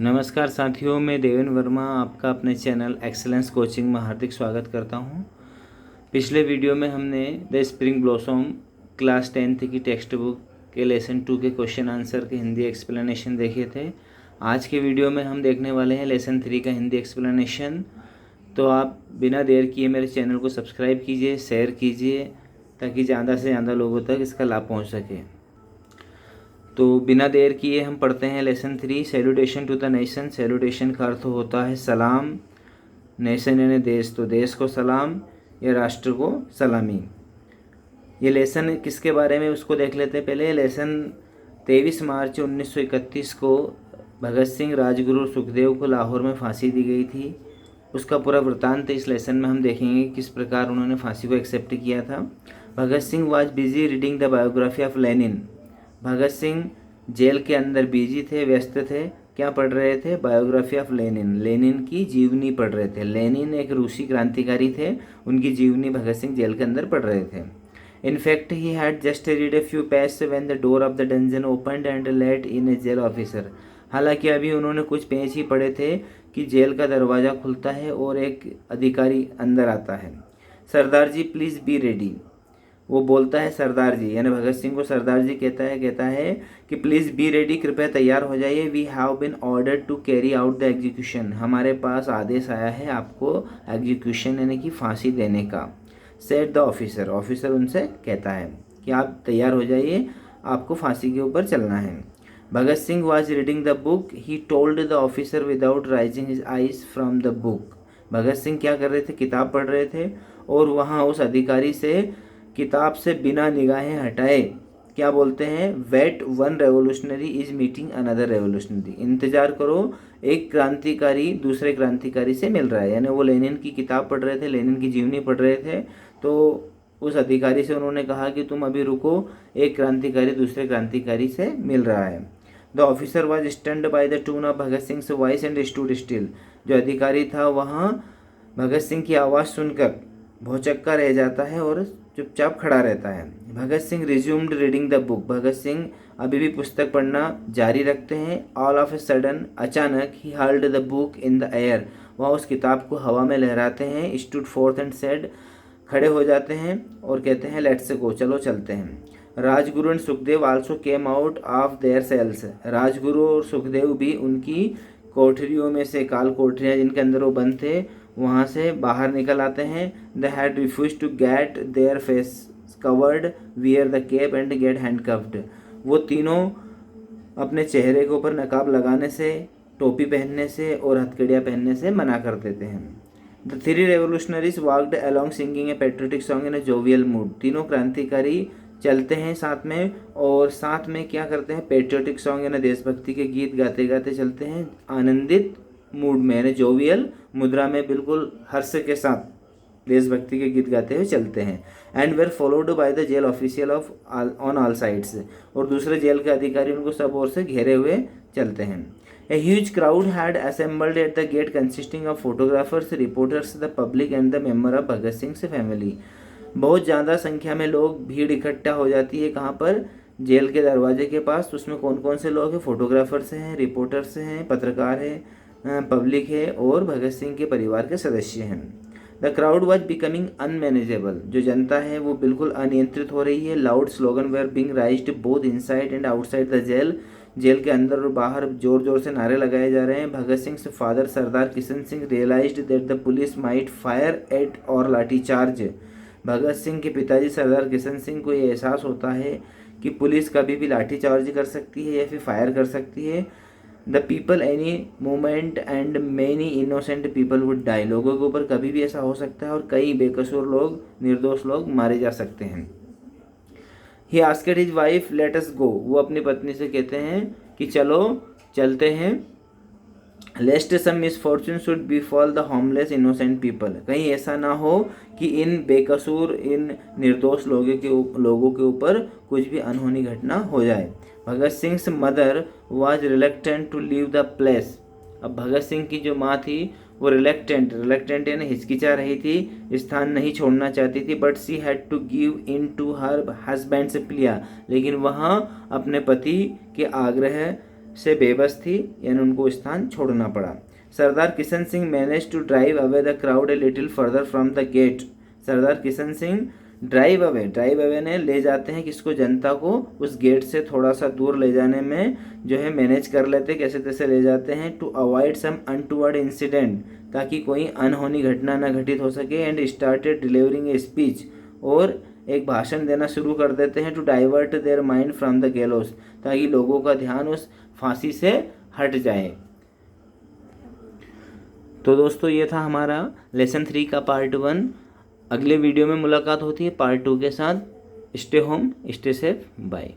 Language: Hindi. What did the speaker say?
नमस्कार साथियों, मैं देवेंद्र वर्मा आपका अपने चैनल एक्सेलेंस कोचिंग में हार्दिक स्वागत करता हूं। पिछले वीडियो में हमने the spring blossom class 10th की टेक्स्ट बुक के लेसन 2 के क्वेश्चन आंसर के हिंदी एक्सप्लेनेशन देखे थे। आज के वीडियो में हम देखने वाले हैं लेसन 3 का हिंदी एक्सप्लेनेशन। तो आप बिना देर किए मेरे चैनल को सब्सक्राइब कीजिए, शेयर कीजिए ताकि ज़्यादा से ज़्यादा लोगों तक इसका लाभ पहुँच सके। तो बिना देर किए हम पढ़ते हैं lesson 3, salutation to the nation. Salutation का अर्थ होता है सलाम। नेशन यानी देश, तो देश को सलाम या राष्ट्र को सलामी। ये लेसन किसके बारे में उसको देख लेते हैं। पहले लेसन 23 मार्च 1931 को भगत सिंह, राजगुरु सुखदेव को लाहौर में फांसी दी गई थी। उसका पूरा वृत्तांत इस लेसन में हम देखेंगे किस प्रकार उन्होंने फांसी को एक्सेप्ट किया था। Bhagat Singh was busy reading the biography of Lenin. Bhagat Singh jail के अंदर बिजी थे, व्यस्त थे। क्या पढ़ रहे थे? बायोग्राफी ऑफ लेनिन, लेनिन की जीवनी पढ़ रहे थे। लेनिन एक रूसी क्रांतिकारी थे, उनकी जीवनी भगत सिंह जेल के अंदर पढ़ रहे थे। In fact he had just read a few page when the door of the dungeon opened and let in a jail officer. हालांकि अभी उन्होंने कुछ पेज ही पढ़े थे कि जेल का दरवाज़ा खुलता है और एक अधिकारी अंदर आता है। सरदार जी प्लीज़ बी रेडी। वो बोलता है सरदार जी, यानी भगत सिंह को सरदार जी कहता है कि प्लीज़ बी रेडी, कृपया तैयार हो जाइए। We have been ordered to carry out the execution. हमारे पास आदेश आया है आपको एग्जीक्यूशन यानी कि फांसी देने का। सेड द ऑफिसर, ऑफिसर उनसे कहता है कि आप तैयार हो जाइए, आपको फांसी के ऊपर चलना है। Bhagat Singh was reading the book, he told the officer without raising his eyes from the book. Bhagat Singh क्या कर रहे थे? किताब पढ़ रहे थे और वहाँ उस अधिकारी से किताब से बिना निगाहें हटाए क्या बोलते हैं? Wait one revolutionary is meeting another revolutionary. इंतजार करो, एक क्रांतिकारी दूसरे क्रांतिकारी से मिल रहा है। यानी वो लेनिन की किताब पढ़ रहे थे, लेनिन की जीवनी पढ़ रहे थे। तो उस अधिकारी से उन्होंने कहा कि तुम अभी रुको, एक क्रांतिकारी दूसरे क्रांतिकारी से मिल रहा है। The officer was stunned by the tune of Bhagat Singh voice and stood still. जो अधिकारी था वहाँ भगत सिंह की आवाज़ सुनकर भौचक्का रह जाता है और चुपचाप खड़ा रहता है। Bhagat Singh resumed reading the book. Bhagat Singh अभी भी पुस्तक पढ़ना जारी रखते हैं। ऑल ऑफ ए सडन, अचानक, he hurled the book in the air. वह उस किताब को हवा में लहराते हैं। स्टूड फोर्थ एंड सेड, खड़े हो जाते हैं और कहते हैं लेट्स गो, चलो चलते हैं। Rajguru and Sukhdev also came out of their cells. Rajguru और सुखदेव भी उनकी कोठरियों में से, काल कोठरियाँ जिनके अंदर वो बंद थे, वहाँ से बाहर निकल आते हैं। They had refuse to get their face covered, wear the cape and get handcuffed. वो तीनों अपने चेहरे के ऊपर नकाब लगाने से, टोपी पहनने से और हथकड़ियाँ पहनने से मना कर देते हैं। The three revolutionaries walked along singing A patriotic song in A jovial mood. तीनों क्रांतिकारी चलते हैं साथ में और साथ में क्या करते हैं? पेट्रियोटिक सॉन्ग यानी देशभक्ति के गीत गाते गाते चलते हैं, आनंदित मूड में यानी जोवियल मुद्रा में, बिल्कुल हर्ष के साथ देशभक्ति के गीत गाते हुए चलते हैं। And were followed by the jail official of on all sides. और दूसरे जेल के अधिकारी उनको सब ओर से घेरे हुए चलते हैं। A huge crowd had assembled at the gate consisting of photographers, reporters, the public and the member of Bhagat Singh family. बहुत ज़्यादा संख्या में लोग, भीड़ इकट्ठा हो जाती है। कहाँ पर? जेल के दरवाजे के पास। उसमें कौन कौन से लोग हैं? फोटोग्राफर्स हैं, रिपोर्टर्स हैं, पत्रकार हैं, पब्लिक है और भगत सिंह के परिवार के सदस्य हैं। The crowd was becoming unmanageable. जो जनता है वो बिल्कुल अनियंत्रित हो रही है। Loud slogan were being raised both inside and outside the jail. Jail के अंदर और बाहर जोर जोर से नारे लगाए जा रहे हैं। Bhagat Singh father Sardar Kishan Singh realised that the police might fire at और लाठी चार्ज। भगत सिंह के पिताजी सरदार किशन सिंह को ये एहसास होता है कि पुलिस कभी भी लाठी चार्ज कर सकती है या फिर फायर कर सकती है। The people any moment and many innocent people would die. लोगों के ऊपर कभी भी ऐसा हो सकता है और कई बेकसूर लोग, निर्दोष लोग मारे जा सकते हैं। He asked his wife let us go. वो अपनी पत्नी से कहते हैं कि चलो चलते हैं। Lest some misfortune should befall the homeless innocent people. कहीं ऐसा ना हो कि इन बेकसूर, इन निर्दोष लोगों के ऊपर कुछ भी अनहोनी घटना हो जाए। Bhagat Singh mother was reluctant to leave the place. अब भगत सिंह की जो माँ थी वो रिलेक्टेंट यानी हिचकिचा रही थी, स्थान नहीं छोड़ना चाहती थी। But she had to give in to her husband's plea. लेकिन वहाँ अपने पति के आग्रह से बेबस थी, यानी उनको स्थान छोड़ना पड़ा। Sardar Kishan Singh manage to drive away the crowd a little further from the gate. Sardar Kishan Singh drive away ने ले जाते हैं किसको, जनता को उस गेट से थोड़ा सा दूर ले जाने में जो है मैनेज कर लेते, कैसे तैसे ले जाते हैं। To avoid some untoward incident, ताकि कोई अनहोनी घटना न घटित हो सके। And started delivering a speech, और एक भाषण देना शुरू कर देते हैं। To divert their mind from the gallows, ताकि लोगों का ध्यान उस फांसी से हट जाए। तो दोस्तों ये था हमारा लेसन 3 का पार्ट 1। अगले वीडियो में मुलाकात होती है पार्ट 2 के साथ। Stay home, stay safe, bye.